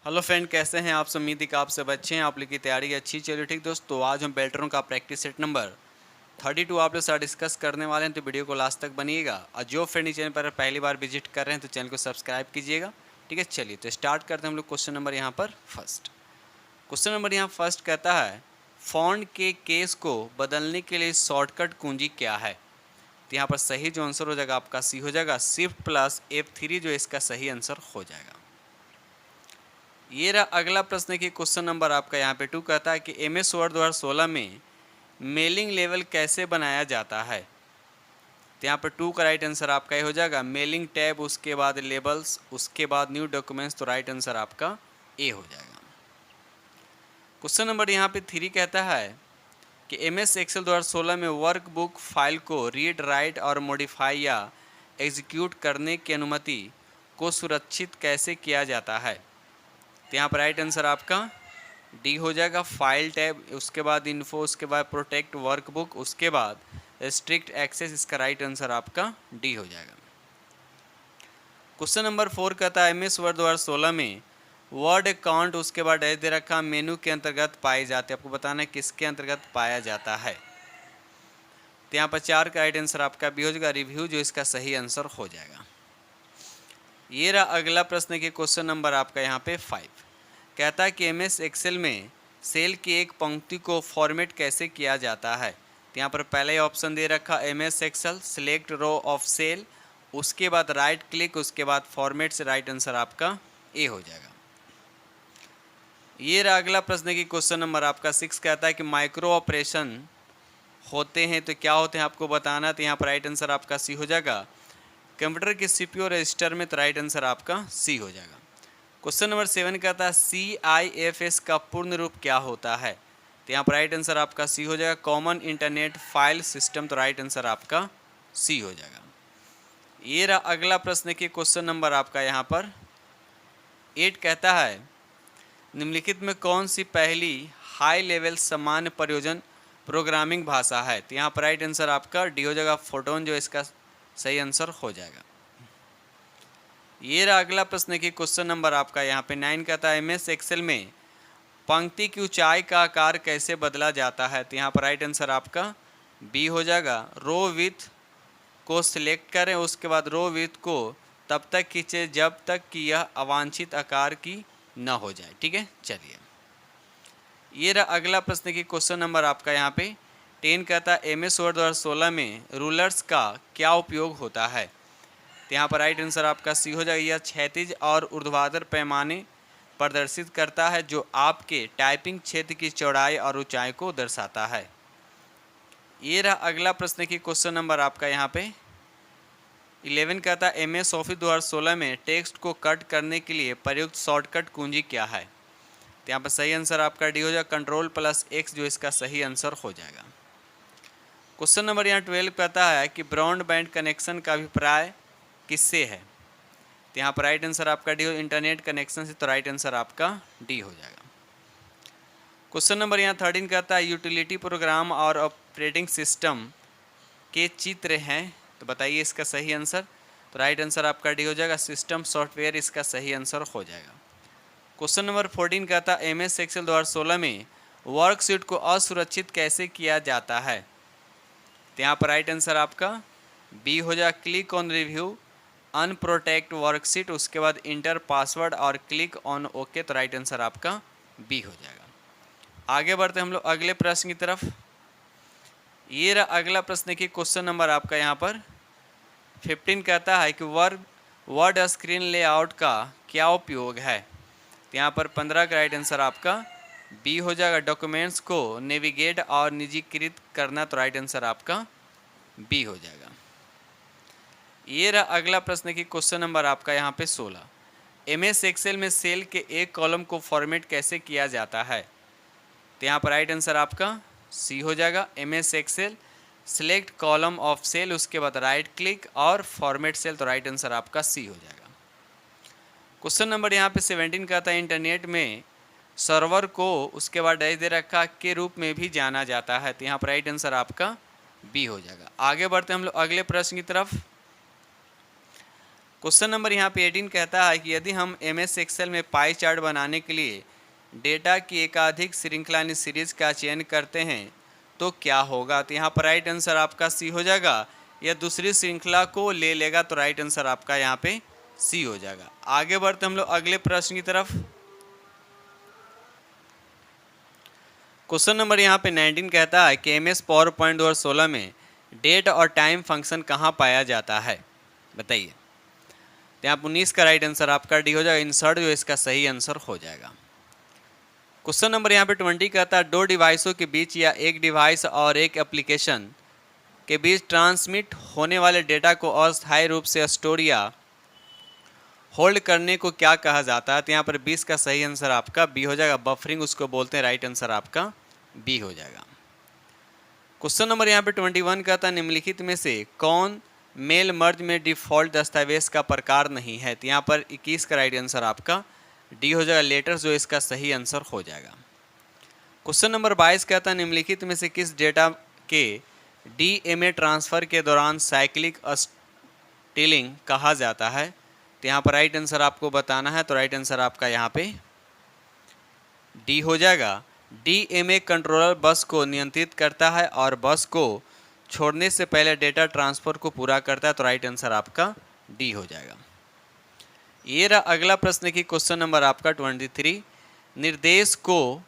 Hello friend, कैसे हैं आप? उम्मीद है कि आप सब अच्छे हैं। आप लोग की तैयारी अच्छी चलिए। ठीक दोस्तों, आज हम बेल्टरों का प्रैक्टिस सेट नंबर 32 आप लोग साथ डिस्कस करने वाले हैं, तो वीडियो को लास्ट तक बनिएगा। और जो फ्रेंड इस चैनल पर पहली बार विजिट कर रहे हैं तो चैनल को सब्सक्राइब कीजिएगा। ठीक है, चलिए तो स्टार्ट करते हैं हम लोग। क्वेश्चन नंबर यहाँ पर फर्स्ट। क्वेश्चन नंबर यहाँ फर्स्ट कहता है, फॉन्ट के केस को बदलने के लिए शॉर्टकट कुंजी क्या है? तो यहाँ पर सही जो आंसर हो जाएगा आपका सी हो जाएगा। शिफ्ट प्लस F3 जो इसका सही आंसर हो जाएगा। ये रहा अगला प्रश्न की क्वेश्चन नंबर आपका यहाँ पे 2 कहता है कि MS वर्ड 2016 में मेलिंग लेवल कैसे बनाया जाता है? तो यहाँ पर 2 का राइट आंसर आपका ये हो जाएगा मेलिंग टैब, उसके बाद लेबल्स, उसके बाद न्यू डॉक्यूमेंट्स। तो राइट आंसर आपका ए हो जाएगा। क्वेश्चन नंबर यहाँ पे 3 कहता है कि MS एक्सेल 2016 में वर्कबुक फाइल को रीड, राइट और मॉडिफाई या एग्जीक्यूट करने की अनुमति को सुरक्षित कैसे किया जाता है? तो यहाँ पर राइट आंसर आपका डी हो जाएगा। फाइल टैब, उसके बाद इन्फो, उसके बाद प्रोटेक्ट वर्कबुक, उसके बाद स्ट्रिक्ट एक्सेस। इसका राइट आंसर आपका डी हो जाएगा। क्वेश्चन नंबर 4 कहता है MS वर्ड 2016 में वर्ड अकाउंट, उसके बाद डैश दे रखा, मेनू के अंतर्गत पाए जाते हैं। आपको बताना है किसके अंतर्गत पाया जाता है। तो यहाँ पर 4 का राइट आंसर आपका बी हो जाएगा, रिव्यू, जो इसका सही आंसर हो जाएगा। ये रहा अगला प्रश्न के क्वेश्चन नंबर आपका यहाँ पे 5 कहता है कि MS एक्सेल में सेल की एक पंक्ति को फॉर्मेट कैसे किया जाता है? तो यहाँ पर पहले ही ऑप्शन दे रखा MS Excel select row of cell, उसके बाद राइट क्लिक, उसके बाद फॉर्मेट से राइट आंसर आपका ए हो जाएगा। ये रहा अगला प्रश्न की क्वेश्चन नंबर आपका 6 कहता है कि माइक्रो ऑपरेशन होते हैं तो क्या होते हैं आपको बताना। तो यहाँ पर राइट आंसर आपका सी हो जाएगा। कंप्यूटर के CPU रजिस्टर में, तो राइट आंसर आपका सी हो जाएगा। क्वेश्चन नंबर 7 कहता है CIFS का पूर्ण रूप क्या होता है? तो यहाँ पर राइट आंसर आपका सी हो जाएगा, कॉमन इंटरनेट फाइल सिस्टम। तो राइट आंसर आपका सी हो जाएगा। ये रहा अगला प्रश्न के क्वेश्चन नंबर आपका यहाँ पर 8 कहता है निम्नलिखित में कौन सी पहली हाई लेवल सामान्य प्रयोजन प्रोग्रामिंग भाषा है? तो यहाँ पर राइट आंसर आपका डी हो जाएगा, फोटोन, जो इसका सही आंसर हो जाएगा। ये रहा अगला प्रश्न की क्वेश्चन नंबर आपका यहाँ पे 9 कहता है MS एक्सेल में पंक्ति की ऊंचाई का आकार कैसे बदला जाता है? तो यहाँ पर राइट आंसर आपका बी हो जाएगा। रो विथ को सिलेक्ट करें, उसके बाद रो विथ को तब तक खींचे जब तक कि यह अवांछित आकार की न हो जाए। ठीक है, चलिए। ये रहा अगला प्रश्न की क्वेश्चन नंबर आपका यहाँ पे 10 कहता है MS वर्ड 2016 में रूलर्स का क्या उपयोग होता है? तो यहाँ पर राइट आंसर आपका सी हो जाएगा। यह क्षैतिज और ऊर्ध्वाधर पैमाने प्रदर्शित करता है जो आपके टाइपिंग क्षेत्र की चौड़ाई और ऊंचाई को दर्शाता है। ये रहा अगला प्रश्न की क्वेश्चन नंबर आपका यहाँ पे 11 कहता है MS ऑफिस 2016 में टेक्स्ट को कट करने के लिए प्रयुक्त शॉर्टकट कुंजी क्या है? तो यहाँ पर सही आंसर आपका डी हो जाएगा, Ctrl+X, जो इसका सही आंसर हो जाएगा। क्वेश्चन नंबर यहाँ 12 कहता है कि ब्रॉडबैंड कनेक्शन का अभिप्राय किससे है? तो यहाँ पर राइट आंसर आपका डी हो, इंटरनेट कनेक्शन से। तो राइट आंसर आपका डी हो जाएगा। क्वेश्चन नंबर यहाँ 13 कहता है यूटिलिटी प्रोग्राम और ऑपरेटिंग सिस्टम के चित्र हैं, तो बताइए इसका सही आंसर। तो राइट आंसर आपका डी हो जाएगा, सिस्टम सॉफ्टवेयर, इसका सही आंसर हो जाएगा। क्वेश्चन नंबर 14 कहता है MS एक्सेल 2016 में वर्कशीट को असुरक्षित कैसे किया जाता है? तो यहाँ पर राइट आंसर आपका बी हो जाएगा, click on review unprotect worksheet, उसके बाद इंटर पासवर्ड और क्लिक ऑन ओके। तो राइट आंसर आपका बी हो जाएगा। आगे बढ़ते हम लोग अगले प्रश्न की तरफ। ये रहा अगला प्रश्न की क्वेश्चन नंबर आपका यहाँ पर 15 कहता है कि वर्ड स्क्रीन लेआउट का क्या उपयोग है? तो यहाँ पर 15 का राइट आंसर आपका बी हो जाएगा, डॉक्यूमेंट्स को नेविगेट और निजीकृत करना। तो राइट आंसर आपका बी हो जाएगा। ये रहा अगला प्रश्न की क्वेश्चन नंबर आपका यहाँ पे 16 MS एक्सेल में सेल के एक कॉलम को फॉर्मेट कैसे किया जाता है? तो यहाँ पर राइट आंसर आपका सी हो जाएगा, MS Excel select column of cell, उसके बाद राइट क्लिक और फॉर्मेट सेल। तो राइट आंसर आपका सी हो जाएगा। क्वेश्चन नंबर यहाँ पे 17 का था इंटरनेट में सर्वर को, उसके बाद डैश दे रखा, के रूप में भी जाना जाता है। तो यहाँ पर राइट आंसर आपका बी हो जाएगा। आगे बढ़ते हम लोग अगले प्रश्न की तरफ। क्वेश्चन नंबर यहाँ पे 18 कहता है कि यदि हम MS एक्सेल में पाई चार्ट बनाने के लिए डेटा की एकाधिक श्रृंखला यानी सीरीज का चयन करते हैं तो क्या होगा। तो यहाँ पर राइट आंसर आपका सी हो जाएगा। या दूसरी श्रृंखला को ले लेगा तो राइट आंसर आपका यहाँ पे सी हो जाएगा। आगे बढ़ते हम लोग अगले प्रश्न की तरफ। क्वेश्चन नंबर यहाँ पे 19 कहता है कि MS पावर पॉइंट 2016 में डेट और टाइम फंक्शन कहाँ पाया जाता है, बताइए। तो यहाँ 19 का राइट आंसर आपका डी हो जाएगा। इंसर्ट जो इसका सही आंसर हो जाएगा। क्वेश्चन नंबर यहाँ पे 20 कहता है दो डिवाइसों के बीच या एक डिवाइस और एक एप्लीकेशन के बीच ट्रांसमिट होने वाले डेटा को अस्थायी रूप से स्टोर या होल्ड करने को क्या कहा जाता है। तो यहाँ पर 20 का सही आंसर आपका बी हो जाएगा। बफरिंग उसको बोलते हैं। राइट आंसर आपका बी हो जाएगा। क्वेश्चन नंबर यहाँ पे 21 कहता है निम्नलिखित में से कौन मेल मर्ज में डिफ़ॉल्ट दस्तावेज का प्रकार नहीं है। तो यहाँ पर 21 का राइट आंसर आपका डी हो जाएगा। लेटर्स जो इसका सही आंसर हो जाएगा। क्वेश्चन नंबर 22 कहता है निम्नलिखित में से किस डेटा के DMA ट्रांसफ़र के दौरान साइक्लिक स्टीलिंग कहा जाता है। तो यहाँ पर राइट आंसर आपको बताना है। तो राइट आंसर आपका यहाँ पे डी हो जाएगा। DMA कंट्रोलर बस को नियंत्रित करता है और बस को छोड़ने से पहले डेटा ट्रांसफ़र को पूरा करता है। तो राइट आंसर आपका डी हो जाएगा। ये रहा अगला प्रश्न की क्वेश्चन नंबर आपका 23। निर्देश को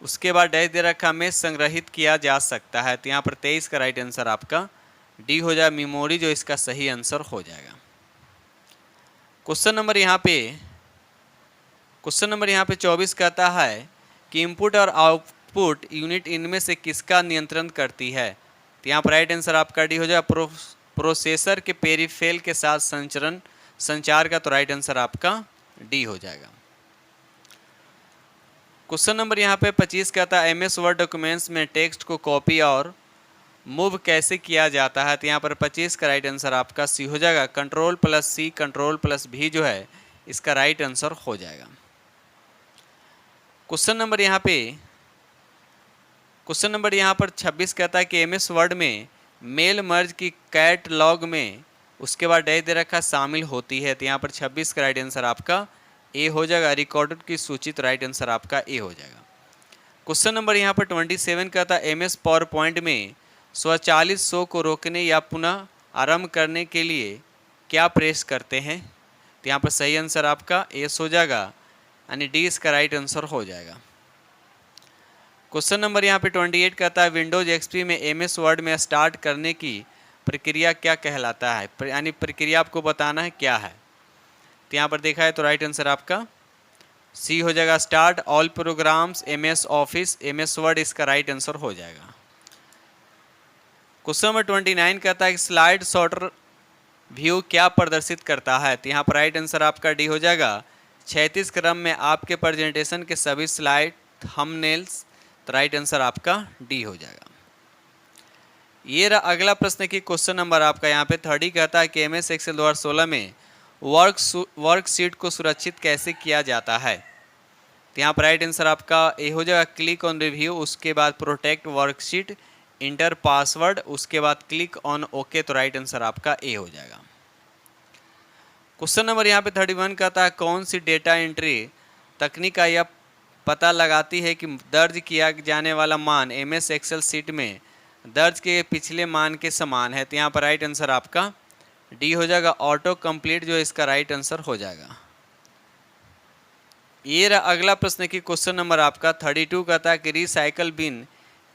उसके बाद डैश दे रखा में संग्रहित किया जा सकता है। तो यहाँ पर 23 का राइट आंसर आपका डी हो जाएगा। मेमोरी जो इसका सही आंसर हो जाएगा। क्वेश्चन नंबर यहाँ पे 24 कहता है कि इनपुट और आउटपुट यूनिट इनमें से किसका नियंत्रण करती है। तो यहाँ पर राइट आंसर आपका डी हो जाएगा। प्रोसेसर के पेरिफेरल के साथ संचार का। तो राइट आंसर आपका डी हो जाएगा। क्वेश्चन नंबर यहाँ पे 25 कहता है MS वर्ड डॉक्यूमेंट्स में टेक्स्ट को कॉपी और मूव कैसे किया जाता है। तो यहाँ पर 25 का राइट आंसर आपका सी हो जाएगा। Ctrl+C Ctrl+V जो है इसका राइट आंसर हो जाएगा। क्वेश्चन नंबर यहाँ पर 26 कहता है कि MS वर्ड में मेल मर्ज की कैटलॉग में उसके बाद डैश दे रखा शामिल होती है। तो यहाँ पर 26 का राइट आंसर आपका ए हो जाएगा। रिकॉर्डेड की सूची। तो राइट आंसर आपका ए हो जाएगा। क्वेश्चन नंबर यहाँ पर 27 कहता है MS पावर पॉइंट में स्वचालित शो को रोकने या पुनः आरंभ करने के लिए क्या प्रेस करते हैं। तो यहाँ पर सही आंसर आपका एस हो जाएगा। यानी डी इसका राइट आंसर हो जाएगा। क्वेश्चन नंबर यहाँ पे 28 कहता है विंडोज XP में MS वर्ड में स्टार्ट करने की प्रक्रिया क्या कहलाता है। यानी प्रक्रिया आपको बताना है क्या है। तो यहाँ पर देखा है तो राइट आंसर आपका सी हो जाएगा। Start all programmes MS office MS word इसका राइट आंसर हो जाएगा। क्वेश्चन नंबर 29 कहता है कि स्लाइड सॉर्टर व्यू क्या प्रदर्शित करता है। तो यहाँ पर राइट आंसर आपका डी हो जाएगा। 36 क्रम में आपके प्रेजेंटेशन के सभी स्लाइड थंबनेल्स। तो राइट आंसर आपका डी हो जाएगा। ये रहा अगला प्रश्न की क्वेश्चन नंबर आपका यहाँ पे 30 कहता है कि MS एक्सेल 2016 में वर्कशीट को सुरक्षित कैसे किया जाता है। तो यहाँ पर राइट आंसर आपका ए हो जाएगा। क्लिक ऑन रिव्यू, उसके बाद प्रोटेक्ट वर्कशीट, इंटर पासवर्ड, उसके बाद क्लिक ऑन ओके। तो राइट आंसर आपका ए हो जाएगा। क्वेश्चन नंबर यहाँ पे 31 कहता है कौन सी डेटा एंट्री तकनीक का यह पता लगाती है कि दर्ज किया जाने वाला मान MS एक्सेल सीट में दर्ज के पिछले मान के समान है। तो यहाँ पर राइट आंसर आपका डी हो जाएगा। ऑटो कंप्लीट जो इसका राइट आंसर हो जाएगा। ये रहा अगला प्रश्न की क्वेश्चन नंबर आपका 32 कहता है कि रिसाइकल बिन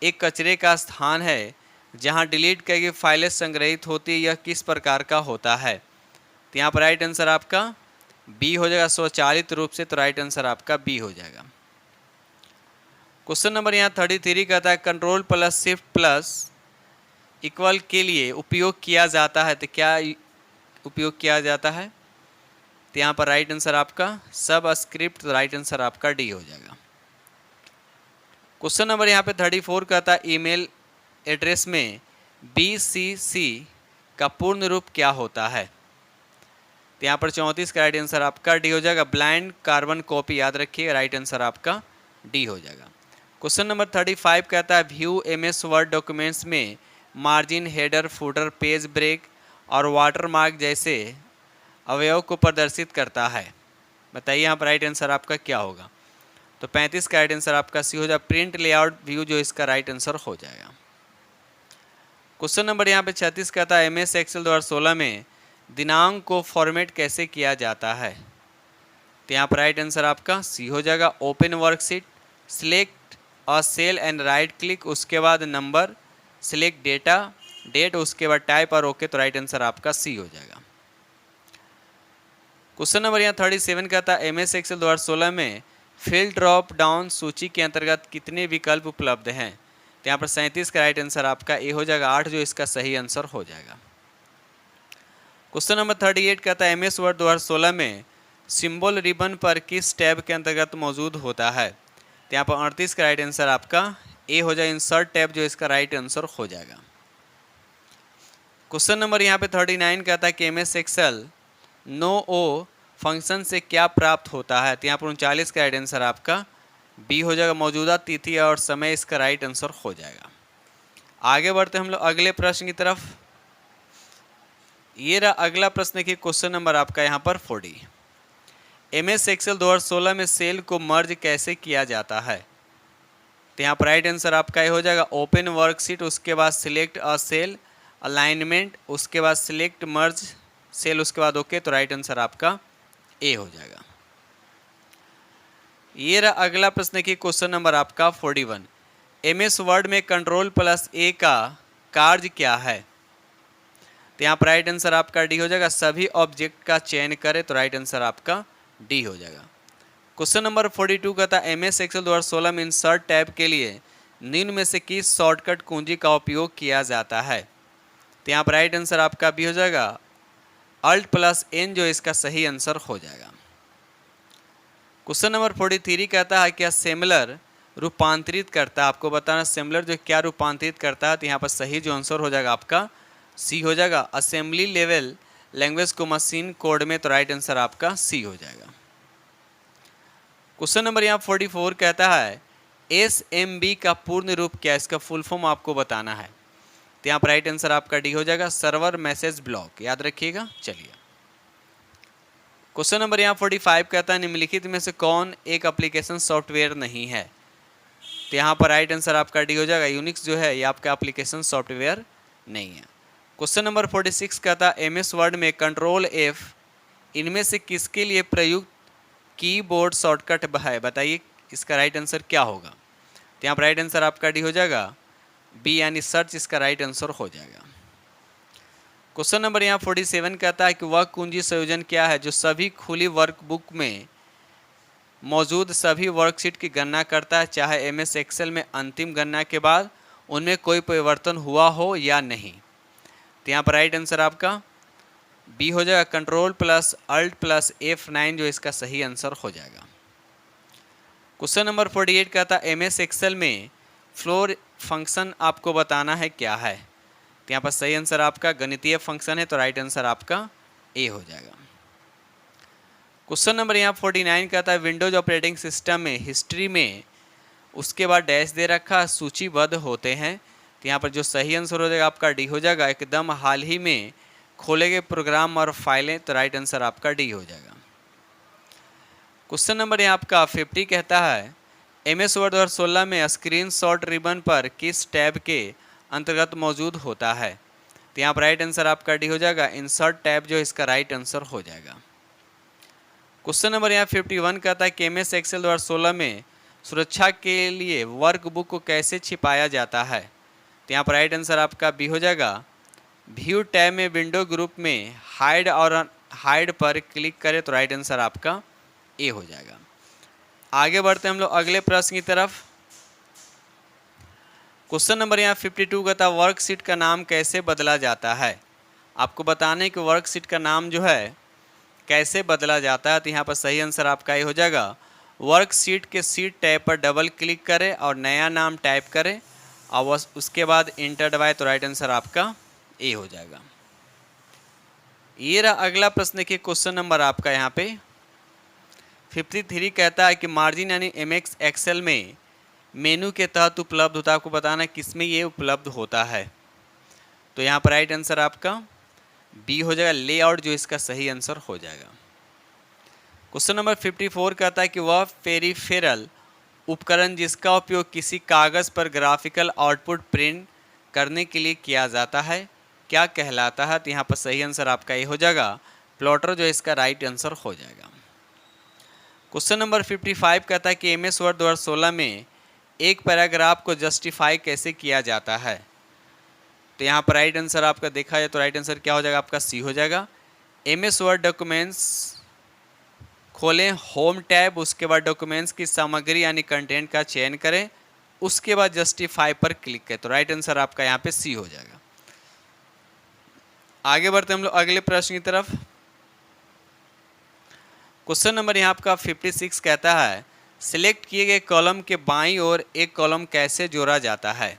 एक कचरे का स्थान है जहां डिलीट की गई फाइलें संग्रहित होती है। यह किस प्रकार का होता है। तो यहाँ पर राइट आंसर आपका बी हो जाएगा। स्वचालित रूप से। तो राइट आंसर आपका बी हो जाएगा। क्वेश्चन नंबर यहाँ 33 कहता है Ctrl+Shift+ के लिए उपयोग किया जाता है। तो क्या उपयोग किया जाता है। तो यहाँ पर राइट आंसर आपका सब स्क्रिप्ट। तो राइट आंसर आपका डी हो जाएगा। क्वेश्चन नंबर यहाँ पे 34 कहता है ईमेल एड्रेस में BCC का पूर्ण रूप क्या होता है। तो यहाँ पर 34 का राइट आंसर आपका डी हो जाएगा। ब्लाइंड कार्बन कॉपी, याद रखिए। राइट आंसर आपका डी हो जाएगा। क्वेश्चन नंबर 35 कहता है व्यू MS वर्ड डॉक्यूमेंट्स में margin, header, footer, page break और वाटरमार्क जैसे अवयव को प्रदर्शित करता है। बताइए यहाँ पर राइट आंसर आपका क्या होगा। तो 35 का राइट आंसर आपका सी हो जाएगा, प्रिंट लेआउट व्यू जो इसका राइट आंसर हो जाएगा। क्वेश्चन नंबर यहाँ पे 36 कहता है MS एक्सेल 2016 में दिनांक को फॉर्मेट कैसे किया जाता है। तो यहाँ पर राइट आंसर आपका सी हो जाएगा, open worksheet, select a cell and right click, उसके बाद नंबर, सिलेक्ट डेटा, डेट, उसके बाद टाइप और ओके। तो राइट आंसर आपका सी हो जाएगा। क्वेश्चन नंबर यहाँ 37 कहता है MS एक्सेल 2016 में फील्ड ड्रॉप डाउन सूची के अंतर्गत कितने विकल्प उपलब्ध हैं। तो यहाँ पर 37 का राइट आंसर आपका ए हो जाएगा, 8 जो इसका सही आंसर हो जाएगा। क्वेश्चन नंबर 38 कहता है MS वर्ड 2016 में सिंबल रिबन पर किस टैब के अंतर्गत मौजूद होता है। तो यहाँ पर 38 का राइट आंसर आपका ए हो जाएगा, इंसर्ट टैब जो इसका राइट आंसर हो जाएगा। क्वेश्चन नंबर यहाँ पे 39 कहता है कि MS एक्सेल नो ओ फंक्शन से क्या प्राप्त होता है। तो यहाँ पर 39 का राइट आंसर आपका बी हो जाएगा, मौजूदा तिथि और समय इसका राइट आंसर हो जाएगा। आगे बढ़ते हम लोग अगले प्रश्न की तरफ। ये रहा अगला प्रश्न की क्वेश्चन नंबर आपका यहाँ पर 40। MS एक्सेल 2016 में सेल को मर्ज कैसे किया जाता है। तो यहाँ पर राइट आंसर आपका ये हो जाएगा, ओपन वर्कशीट, उसके बाद सिलेक्ट अ सेल, अलाइनमेंट, उसके बाद सिलेक्ट मर्ज सेल, उसके बाद ओके। तो राइट आंसर आपका ए हो जाएगा। ये रहा अगला प्रश्न की क्वेश्चन नंबर आपका 41। MS वर्ड में Ctrl+A का कार्य क्या है। तो यहाँ पर राइट आंसर आपका डी हो जाएगा, सभी ऑब्जेक्ट का चयन करें। तो राइट आंसर आपका डी हो जाएगा। क्वेश्चन नंबर 42 कहता है MS एक्सेल 2016 में इंसर्ट टैब के लिए निम्न में से किस शॉर्टकट कुंजी का उपयोग किया जाता है। तो यहाँ पर राइट आंसर आपका बी हो जाएगा, Alt+N जो इसका सही आंसर हो जाएगा। क्वेश्चन नंबर 43 कहता है कि असेंबलर रूपांतरित करता है। आपको बताना असेंबलर जो क्या रूपांतरित करता है। तो यहाँ पर सही जो आंसर हो जाएगा आपका सी हो जाएगा, असेंबली लेवल लैंग्वेज को मशीन कोड में। तो राइट आंसर आपका सी हो जाएगा। क्वेश्चन नंबर यहाँ 44 कहता है SMB का पूर्ण रूप क्या है, इसका फुल फॉर्म आपको बताना है। तो यहाँ पर राइट आंसर आपका डी हो जाएगा, सर्वर मैसेज ब्लॉक, याद रखिएगा। चलिए क्वेश्चन नंबर यहाँ 45 कहता है निम्नलिखित में से कौन एक एप्लीकेशन सॉफ्टवेयर नहीं है। तो यहाँ पर राइट आंसर आपका डी हो जाएगा, यूनिक्स जो है ये आपका एप्लीकेशन सॉफ्टवेयर नहीं है। क्वेश्चन नंबर 46 कहता है MS वर्ड में Ctrl+F इनमें से किसके लिए प्रयुक्त कीबोर्ड शॉर्टकट है। बताइए इसका राइट आंसर क्या होगा। तो यहाँ पर राइट आंसर आपका डी हो जाएगा बी यानी सर्च, इसका राइट आंसर हो जाएगा। क्वेश्चन नंबर यहाँ 47 कहता है कि वह कुंजी संयोजन क्या है जो सभी खुली वर्कबुक में मौजूद सभी वर्कशीट की गणना करता है, चाहे MS एक्सेल में अंतिम गणना के बाद उनमें कोई परिवर्तन हुआ हो या नहीं। तो यहाँ पर राइट आंसर आपका बी हो जाएगा, Ctrl+Alt+F9 जो इसका सही आंसर हो जाएगा। क्वेश्चन नंबर 48 कहता है MS एक्सेल में फ्लोर फंक्शन आपको बताना है क्या है। तो यहाँ पर सही आंसर आपका गणितीय फंक्शन है। तो राइट आंसर आपका ए हो जाएगा। क्वेश्चन नंबर यहाँ 49 कहता है विंडोज ऑपरेटिंग सिस्टम में हिस्ट्री में उसके बाद डैश दे रखा सूचीबद्ध होते हैं। तो यहाँ पर जो सही आंसर हो जाएगा आपका डी हो जाएगा, एकदम हाल ही में खोले गए प्रोग्राम और फाइलें। तो राइट आंसर आपका डी हो जाएगा। क्वेश्चन नंबर यहाँ आपका 50 कहता है MS वर्ड 2016 में स्क्रीन शॉट रिबन पर किस टैब के अंतर्गत मौजूद होता है। तो यहाँ पर राइट आंसर आपका डी हो जाएगा, इंसर्ट टैब जो इसका राइट आंसर हो जाएगा। क्वेश्चन नंबर यहाँ 51 कहता है कि MS एक्सेल 2016 में सुरक्षा के लिए वर्कबुक को कैसे छिपाया जाता है। तो यहाँ पर राइट आंसर आपका बी हो जाएगा, व्यू टैब में विंडो ग्रुप में हाइड और हाइड पर क्लिक करें। तो राइट आंसर आपका ए हो जाएगा। आगे बढ़ते हैं हम लोग अगले प्रश्न की तरफ। क्वेश्चन नंबर यहाँ 52 कहता है वर्कशीट का नाम कैसे बदला जाता है। आपको बताने कि वर्कशीट का नाम जो है कैसे बदला जाता है। तो यहाँ पर सही आंसर आपका ये हो जाएगा, वर्कशीट के सीट टैब पर डबल क्लिक करें और नया नाम टाइप करें और उसके बाद इंटर दबाएं। तो राइट आंसर आपका ए हो जाएगा। ये रहा अगला प्रश्न के क्वेश्चन नंबर आपका यहाँ पे 53 कहता है कि मार्जिन यानी MS एक्सेल में मेनू के तहत उपलब्ध होता है। आपको बताना किस में ये उपलब्ध होता है। तो यहाँ पर राइट आंसर आपका बी हो जाएगा, लेआउट जो इसका सही आंसर हो जाएगा। क्वेश्चन नंबर 54 कहता है कि वह पेरिफेरल उपकरण जिसका उपयोग किसी कागज पर ग्राफिकल आउटपुट प्रिंट करने के लिए किया जाता है क्या कहलाता है। तो यहाँ पर सही आंसर आपका ये हो जाएगा, प्लॉटर जो इसका राइट आंसर हो जाएगा। क्वेश्चन नंबर 55 कहता है कि MS वर्ड 2016 में एक पैराग्राफ को जस्टिफाई कैसे किया जाता है। तो यहाँ पर राइट आंसर आपका देखा जाए तो राइट आंसर क्या हो जाएगा, आपका सी हो जाएगा। MS वर्ड डॉक्यूमेंट्स खोलें, होम टैब, उसके बाद डॉक्यूमेंट्स की सामग्री यानी कंटेंट का चयन करें, उसके बाद जस्टिफाई पर क्लिक करें। तो राइट आंसर आपका यहाँ पे सी हो जाएगा। आगे बढ़ते हम लोग अगले प्रश्न की तरफ। क्वेश्चन नंबर यहाँ आपका 56 कहता है सिलेक्ट किए गए कॉलम के बाईं ओर एक कॉलम कैसे जोड़ा जाता है।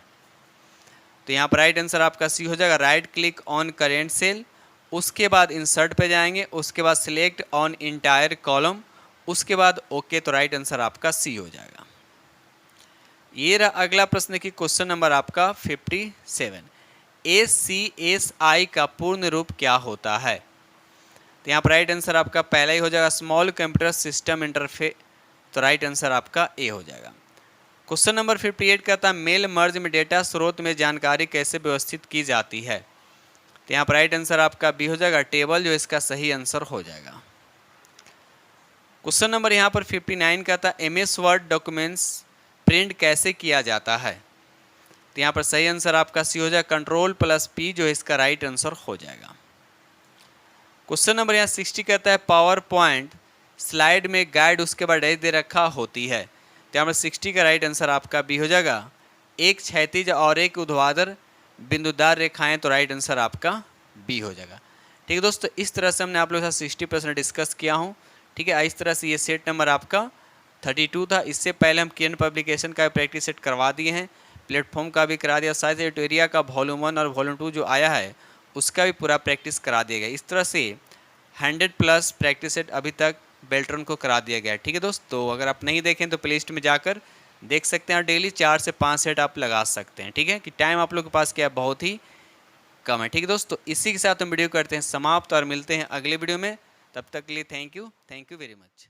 तो यहाँ पर राइट आंसर आपका सी हो जाएगा। Right click on current cell, उसके बाद इंसर्ट पे जाएंगे, उसके बाद सिलेक्ट ऑन इंटायर कॉलम, उसके बाद ओके। तो राइट आंसर आपका सी हो जाएगा। ये रहा अगला प्रश्न की क्वेश्चन नंबर आपका 57। ACSI का पूर्ण रूप क्या होता है। तो यहाँ पर राइट आंसर आपका पहला ही हो जाएगा, स्मॉल कंप्यूटर सिस्टम इंटरफेस। तो राइट आंसर आपका ए हो जाएगा। क्वेश्चन नंबर 58 कहता है मेल मर्ज में डेटा स्रोत में जानकारी कैसे व्यवस्थित की जाती है। तो यहाँ पर राइट आंसर आपका बी हो जाएगा, टेबल जो इसका सही आंसर हो जाएगा। क्वेश्चन नंबर यहाँ पर 59 कहता है MS वर्ड डॉक्यूमेंट्स प्रिंट कैसे किया जाता है। तो यहाँ पर सही आंसर आपका सी हो जाएगा, Ctrl+P जो इसका राइट आंसर हो जाएगा। क्वेश्चन नंबर यहाँ 60 कहता है पावर पॉइंट स्लाइड में गाइड उसके बाद डैश दे रखा होती है। तो यहाँ पर 60 का राइट आंसर आपका बी हो जाएगा, एक क्षैतिज और एक ऊर्ध्वाधर बिंदुदार रेखाएं। तो राइट आंसर आपका बी हो जाएगा। ठीक है दोस्तों, इस तरह से हमने आप लोगों के साथ 60% डिस्कस किया हूँ। ठीक है, इस तरह से ये सेट नंबर आपका 32 था। इससे पहले हम किरण पब्लिकेशन का प्रैक्टिस सेट करवा दिए हैं, प्लेटफॉर्म का भी करा दिया, साथ ही एरिया का वॉल्यूम 1 और वॉल्यूम 2 जो आया है उसका भी पूरा प्रैक्टिस करा दिया गया। इस तरह से 100+ प्रैक्टिस सेट अभी तक बेल्ट्रॉन को करा दिया गया है। ठीक है दोस्त, तो अगर आप नहीं देखें तो प्ले लिस्ट में जाकर देख सकते हैं और डेली 4 से 5 सेट आप लगा सकते हैं। ठीक है, कि टाइम आप लोग के पास क्या है, बहुत ही कम है। ठीक है दोस्त, तो इसी के साथ हम वीडियो करते हैं समाप्त और मिलते हैं अगले वीडियो में। तब तक के लिए थैंक यू वेरी मच।